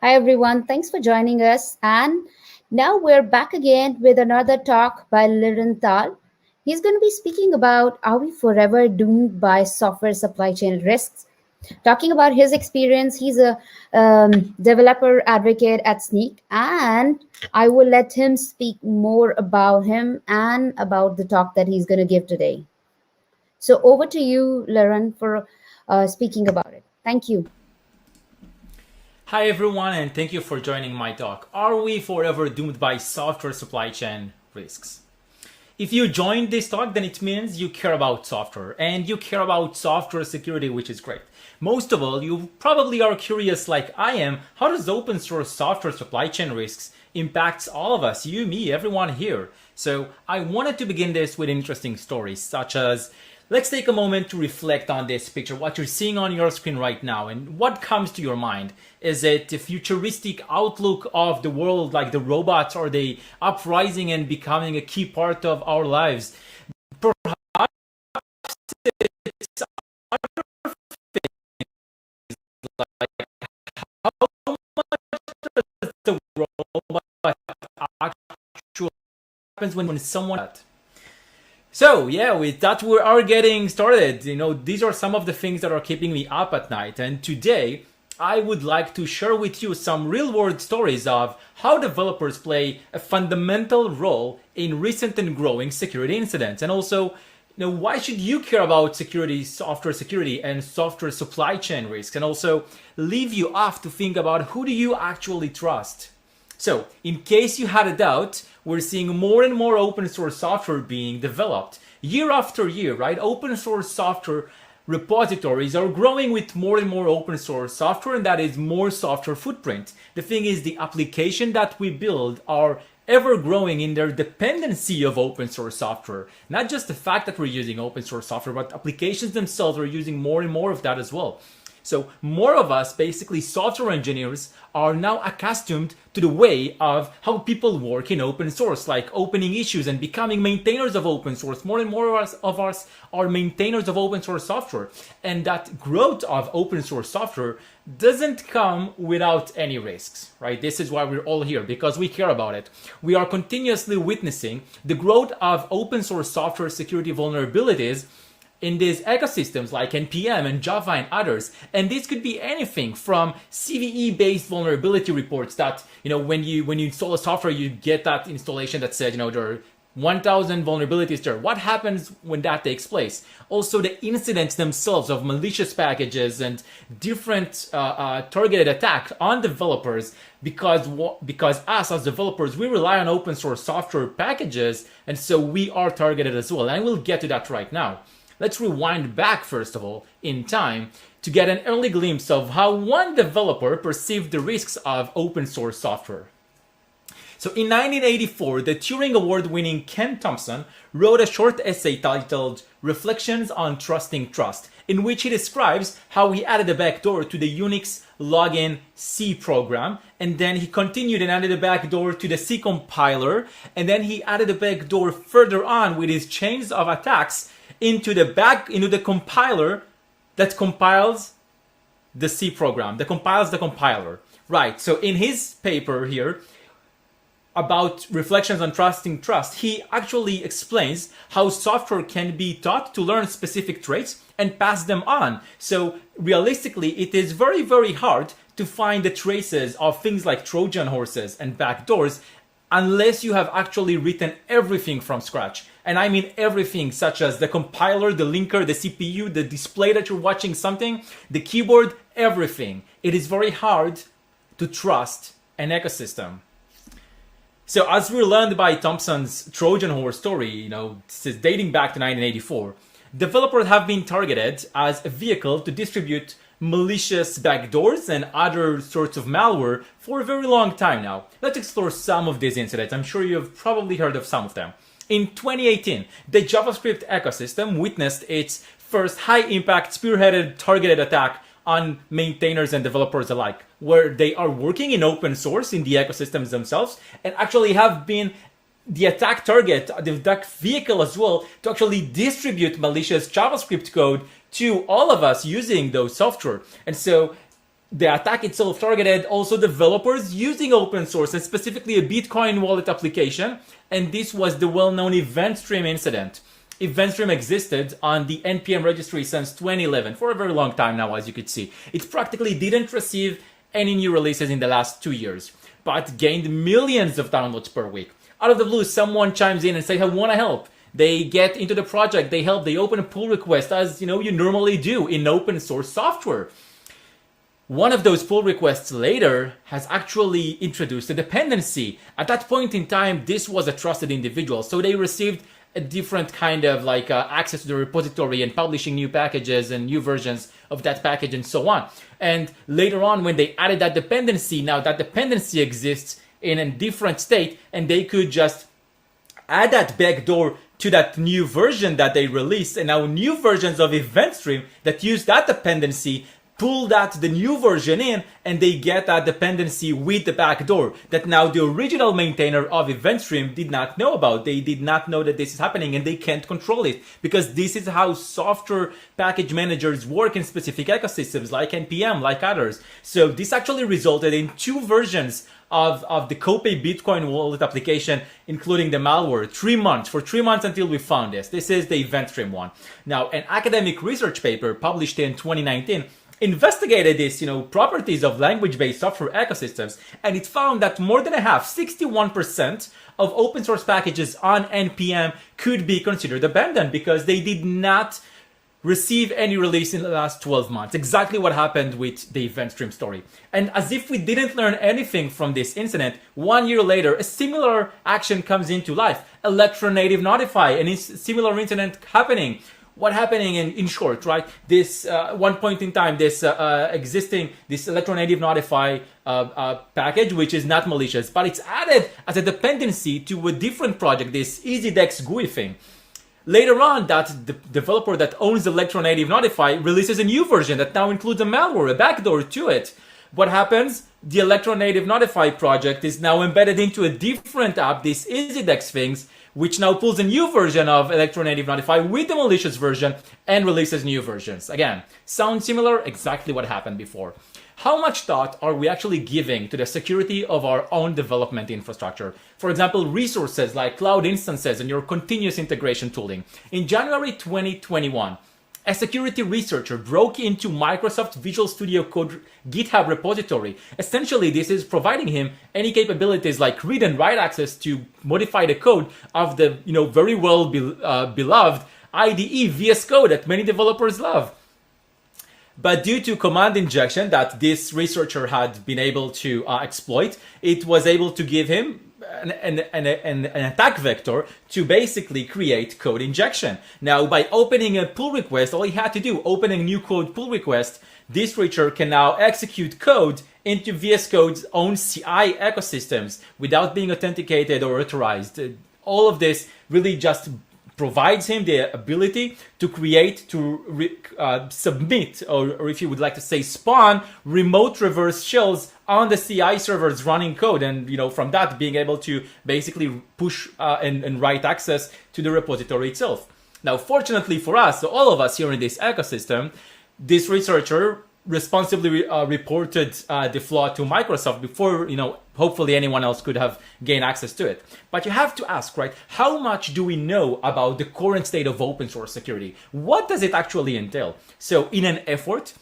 Hi, everyone. Thanks for joining us. And now we're back again with another talk by Liran. He's going to be speaking about are we forever doomed by software supply chain risks? Talking about his experience, he's a developer advocate at Sneak, and I will let him speak more about him and about the talk that he's going to give today. So over to you, Liran, for speaking about it. Thank you. Hi everyone, and thank you for joining my talk. Are we forever doomed by software supply chain risks? If you joined this talk, then it means you care about software and you care about software security, which is great. Most of all, you probably are curious like I am, how does open source software supply chain risks impacts all of us, you, me, everyone here. So I wanted to begin this with interesting stories such as let's take a moment to reflect on this picture, what you're seeing on your screen right now, and what comes to your mind. Is it the futuristic outlook of the world, like the robots, are they uprising and becoming a key part of our lives? Perhaps it's like how much does the robot actually happens when someone. So yeah, with that we are getting started. These are some of the things that are keeping me up at night. And today I would like to share with you some real world stories of how developers play a fundamental role in recent and growing security incidents. And also, why should you care about security, software security and software supply chain risks? And also leave you off to think about who do you actually trust? So, in case you had a doubt, we're seeing more and more open source software being developed. Year after year, right? Open source software repositories are growing with more and more open source software, and that is more software footprint. The thing is, the application that we build are ever growing in their dependency of open source software. Not just the fact that we're using open source software, but applications themselves are using more and more of that as well. So more of us, basically software engineers, are now accustomed to the way of how people work in open source, like opening issues and becoming maintainers of open source. More and more of us are maintainers of open source software. And that growth of open source software doesn't come without any risks, right? This is why we're all here, because we care about it. We are continuously witnessing the growth of open source software security vulnerabilities in these ecosystems like NPM and Java and others. And this could be anything from CVE-based vulnerability reports that, when you install a software, you get that installation that said, there are 1,000 vulnerabilities there. What happens when that takes place? Also, the incidents themselves of malicious packages and different targeted attacks on developers because us as developers, we rely on open source software packages, and so we are targeted as well. And we'll get to that right now. Let's rewind back, first of all, in time to get an early glimpse of how one developer perceived the risks of open source software. So in 1984, the Turing Award-winning Ken Thompson wrote a short essay titled Reflections on Trusting Trust, in which he describes how he added a backdoor to the Unix login C program, and then he continued and added a backdoor to the C compiler, and then he added a backdoor further on with his chains of attacks into the compiler that compiles the C program, that compiles the compiler. Right, so in his paper here about reflections on trusting trust, he actually explains how software can be taught to learn specific traits and pass them on. So realistically, it is very, very hard to find the traces of things like Trojan horses and backdoors unless you have actually written everything from scratch. And I mean everything, such as the compiler, the linker, the CPU, the display that you're watching something, the keyboard, everything. It is very hard to trust an ecosystem. So as we learned by Thompson's Trojan horse story, this is dating back to 1984, developers have been targeted as a vehicle to distribute malicious backdoors and other sorts of malware for a very long time now. Let's explore some of these incidents. I'm sure you've probably heard of some of them. In 2018, the JavaScript ecosystem witnessed its first high-impact spearheaded targeted attack on maintainers and developers alike, where they are working in open source in the ecosystems themselves and actually have been the attack target, the attack vehicle as well, to actually distribute malicious JavaScript code to all of us using those software. And so The attack itself targeted also developers using open source, and specifically a Bitcoin wallet application, and this was the well-known event stream incident. Event stream existed on the NPM registry since 2011, for a very long time now, as you could see. It practically didn't receive any new releases in the last 2 years, but gained millions of downloads per week. Out of the blue, someone chimes in and says, I want to help. They get into the project, they help, they open a pull request, as you normally do in open source software. One of those pull requests later has actually introduced a dependency. At that point in time, this was a trusted individual, so they received a different kind of access to the repository and publishing new packages and new versions of that package and so on. And later on, when they added that dependency, now that dependency exists in a different state, and they could just add that backdoor to that new version that they released, and now new versions of EventStream that use that dependency pull the new version in, and they get that dependency with the backdoor that now the original maintainer of EventStream did not know about. They did not know that this is happening, and they can't control it, because this is how software package managers work in specific ecosystems like NPM, like others. So this actually resulted in 2 versions of the Copay Bitcoin wallet application, including the malware. 3 months, for 3 months until we found this. This is the EventStream one. Now, an academic research paper published in 2019 investigated these, properties of language-based software ecosystems, and it found that more than a half, 61% of open source packages on NPM could be considered abandoned because they did not receive any release in the last 12 months. Exactly what happened with the EventStream story. And as if we didn't learn anything from this incident, 1 year later, a similar action comes into life. Electron-native-notify, and a similar incident happening. What happening in short, right? This one point in time, this electron-native-notify package, which is not malicious, but it's added as a dependency to a different project, this EasyDex GUI thing. Later on, that the developer that owns electron-native-notify releases a new version that now includes a malware, a backdoor to it. What happens? The electron-native-notify project is now embedded into a different app, this EasyDex things, which now pulls a new version of electron-native-notify with the malicious version and releases new versions. Again, sounds similar, exactly what happened before. How much thought are we actually giving to the security of our own development infrastructure? For example, resources like cloud instances and your continuous integration tooling. In January 2021, a security researcher broke into Microsoft Visual Studio Code GitHub repository. Essentially, this is providing him any capabilities like read and write access to modify the code of the very beloved IDE VS Code that many developers love. But due to command injection that this researcher had been able to exploit, it was able to give him an attack vector to basically create code injection. Now, by opening a pull request, all he had to do, open a new code pull request, this researcher can now execute code into VS Code's own CI ecosystems without being authenticated or authorized. All of this really just provides him the ability to create, submit, or if you would like to say spawn, remote reverse shells on the CI servers running code, and from that being able to basically push and write access to the repository itself. Now, fortunately for us, so all of us here in this ecosystem, this researcher responsibly reported the flaw to Microsoft before hopefully anyone else could have gained access to it. But you have to ask, right, how much do we know about the current state of open source security? What does it actually entail? So in an effort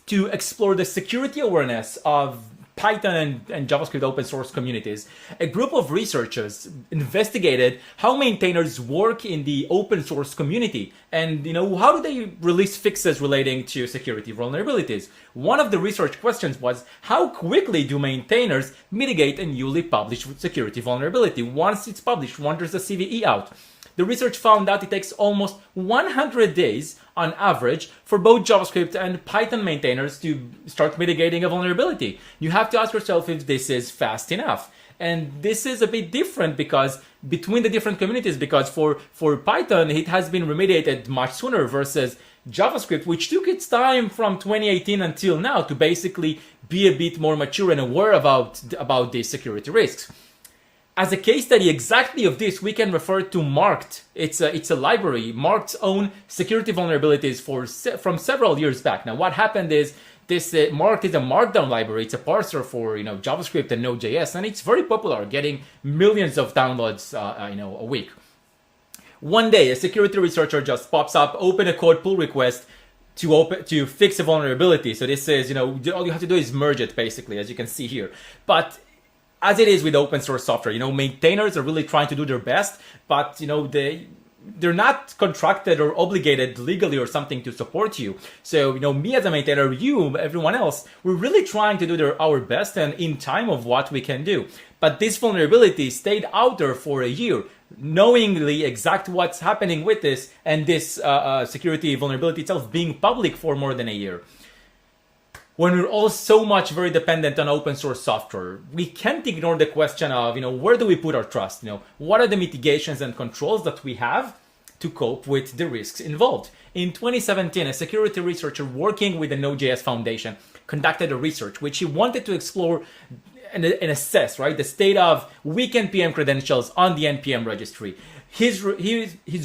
to explore the security awareness of Python and JavaScript open source communities, a group of researchers investigated how maintainers work in the open source community and how do they release fixes relating to security vulnerabilities. One of the research questions was, how quickly do maintainers mitigate a newly published security vulnerability? Once it's published, once there's a CVE out. The research found that it takes almost 100 days on average for both JavaScript and Python maintainers to start mitigating a vulnerability. You have to ask yourself if this is fast enough. And this is a bit different because between the different communities, because for Python, it has been remediated much sooner versus JavaScript, which took its time from 2018 until now to basically be a bit more mature and aware about these security risks. As a case study exactly of this, we can refer to Marked. It's a library. Marked's own security vulnerabilities from several years back. Now, what happened is This marked is a markdown library. It's a parser for JavaScript and Node.js, and it's very popular, getting millions of downloads a week. One day, a security researcher just pops up, open a code pull request to fix a vulnerability. So this says, all you have to do is merge it, basically, as you can see here. But as it is with open source software, maintainers are really trying to do their best, but they're not contracted or obligated legally or something to support you. So, me as a maintainer, you, everyone else, we're really trying to do our best and in time of what we can do. But this vulnerability stayed out there for a year, knowingly exact what's happening with this, and this security vulnerability itself being public for more than a year. When we're all so much very dependent on open source software, we can't ignore the question of, where do we put our trust? What are the mitigations and controls that we have to cope with the risks involved? In 2017, a security researcher working with the Node.js Foundation conducted a research which he wanted to explore and assess, right, the state of weak NPM credentials on the NPM registry. His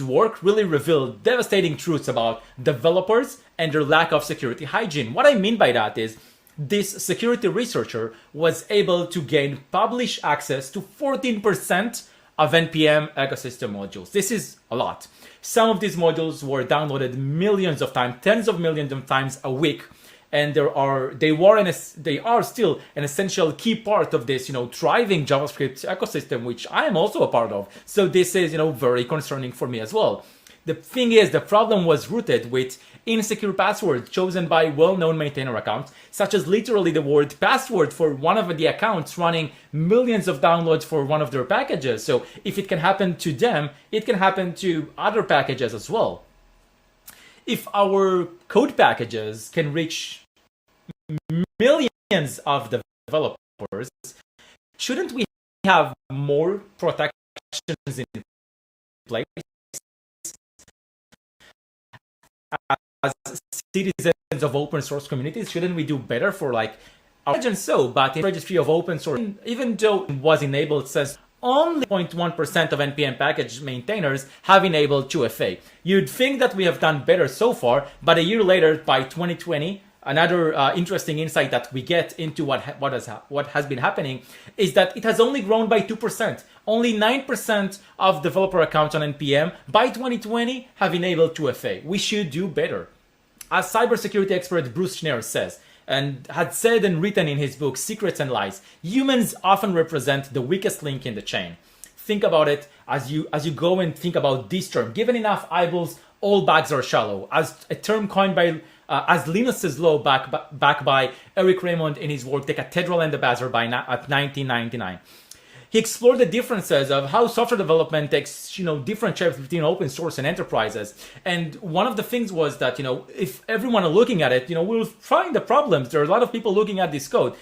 work really revealed devastating truths about developers and their lack of security hygiene. What I mean by that is this security researcher was able to gain publish access to 14% of NPM ecosystem modules. This is a lot. Some of these modules were downloaded millions of times, tens of millions of times a week. And they are still an essential key part of this, thriving JavaScript ecosystem, which I am also a part of. So this is, very concerning for me as well. The thing is, the problem was rooted with insecure passwords chosen by well-known maintainer accounts, such as literally the word password for one of the accounts running millions of downloads for one of their packages. So if it can happen to them, it can happen to other packages as well. If our code packages can reach millions of developers, shouldn't we have more protections in place as citizens of open source communities? Shouldn't we do better for our imagine so, but in the registry of open source, even though it was enabled, it says only 0.1% of NPM package maintainers have enabled 2FA. You'd think that we have done better so far, but a year later, by 2020, another interesting insight that we get into what has been happening is that it has only grown by 2%. Only 9% of developer accounts on NPM by 2020 have enabled 2FA. We should do better. As cybersecurity expert Bruce Schneier says, and had said and written in his book Secrets and Lies, humans often represent the weakest link in the chain. Think about it as you go and think about this term. Given enough eyeballs, all bags are shallow. As a term coined by as Linus's law back by Eric Raymond in his work The Cathedral and the Bazaar at 1999. He explored the differences of how software development takes, different shapes between open source and enterprises. And one of the things was that, if everyone are looking at it, we'll find the problems. There are a lot of people looking at this code.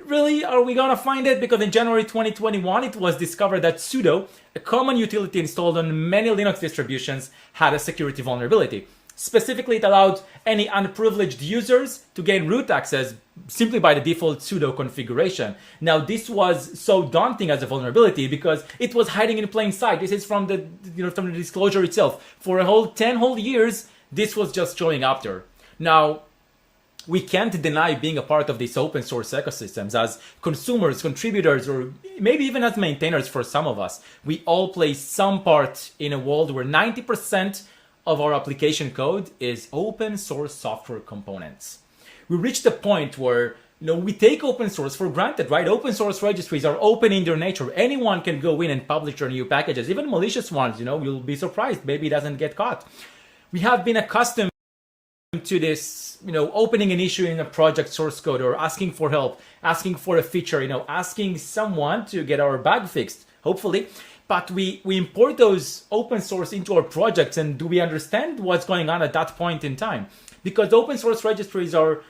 Really, are we going to find it? Because in January 2021, it was discovered that sudo, a common utility installed on many Linux distributions, had a security vulnerability. Specifically, it allowed any unprivileged users to gain root access simply by the default sudo configuration. Now, this was so daunting as a vulnerability because it was hiding in plain sight. This is from the disclosure itself. For a whole 10 whole years, this was just showing up there. Now, we can't deny being a part of these open source ecosystems as consumers, contributors, or maybe even as maintainers for some of us. We all play some part in a world where 90% of our application code is open source software components. We reached a point where we take open source for granted, right? Open source registries are open in their nature. Anyone can go in and publish their new packages, even malicious ones. You'll be surprised. Maybe it doesn't get caught. We have been accustomed to this, opening an issue in a project source code or asking for help, asking for a feature, asking someone to get our bug fixed, hopefully. But we import those open source into our projects, and do we understand what's going on at that point in time? Because open source registries are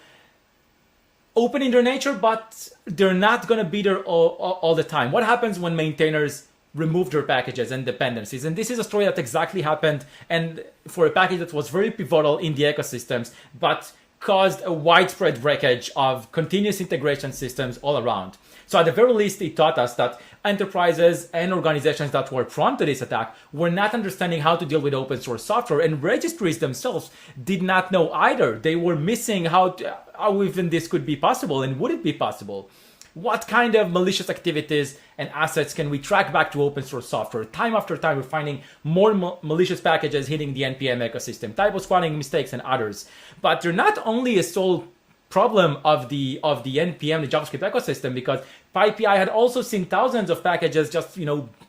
open in their nature, but they're not going to be there all the time. What happens when maintainers remove their packages and dependencies? And this is a story that exactly happened, and for a package that was very pivotal in the ecosystems, but caused a widespread breakage of continuous integration systems all around. So at the very least, it taught us that enterprises and organizations that were prone to this attack were not understanding how to deal with open source software, and registries themselves did not know either. They were missing how even this could be possible, and would it be possible? What kind of malicious activities and assets can we track back to open source software? Time after time, we're finding more malicious packages hitting the NPM ecosystem, typo squatting mistakes, and others. But they're not only a sole problem of the NPM, the JavaScript ecosystem, because PyPI had also seen thousands of packages just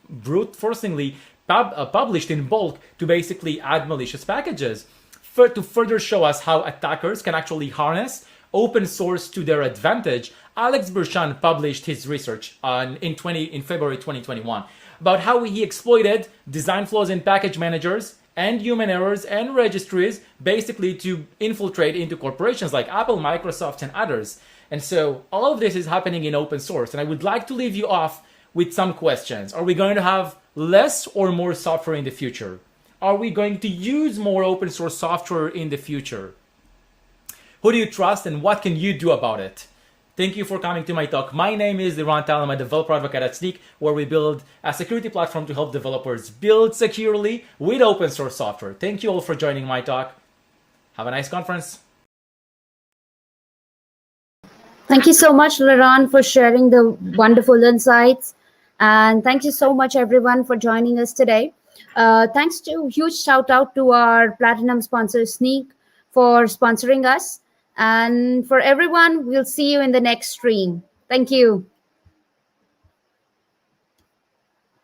brute forcingly published in bulk to basically add malicious packages to further show us how attackers can actually harness open source to their advantage. Alex Bershan published his research in February 2021 about how he exploited design flaws in package managers and human errors and registries basically to infiltrate into corporations like Apple, Microsoft, and others. And so all of this is happening in open source. And I would like to leave you off with some questions. Are we going to have less or more software in the future? Are we going to use more open source software in the future? Who do you trust and what can you do about it? Thank you for coming to my talk. My name is Liran. I'm a developer advocate at Snyk, where we build a security platform to help developers build securely with open source software. Thank you all for joining my talk. Have a nice conference. Thank you so much, Liran, for sharing the wonderful insights. And thank you so much, everyone, for joining us today. Huge shout out to our platinum sponsor, Snyk, for sponsoring us. And for everyone, we'll see you in the next stream. Thank you.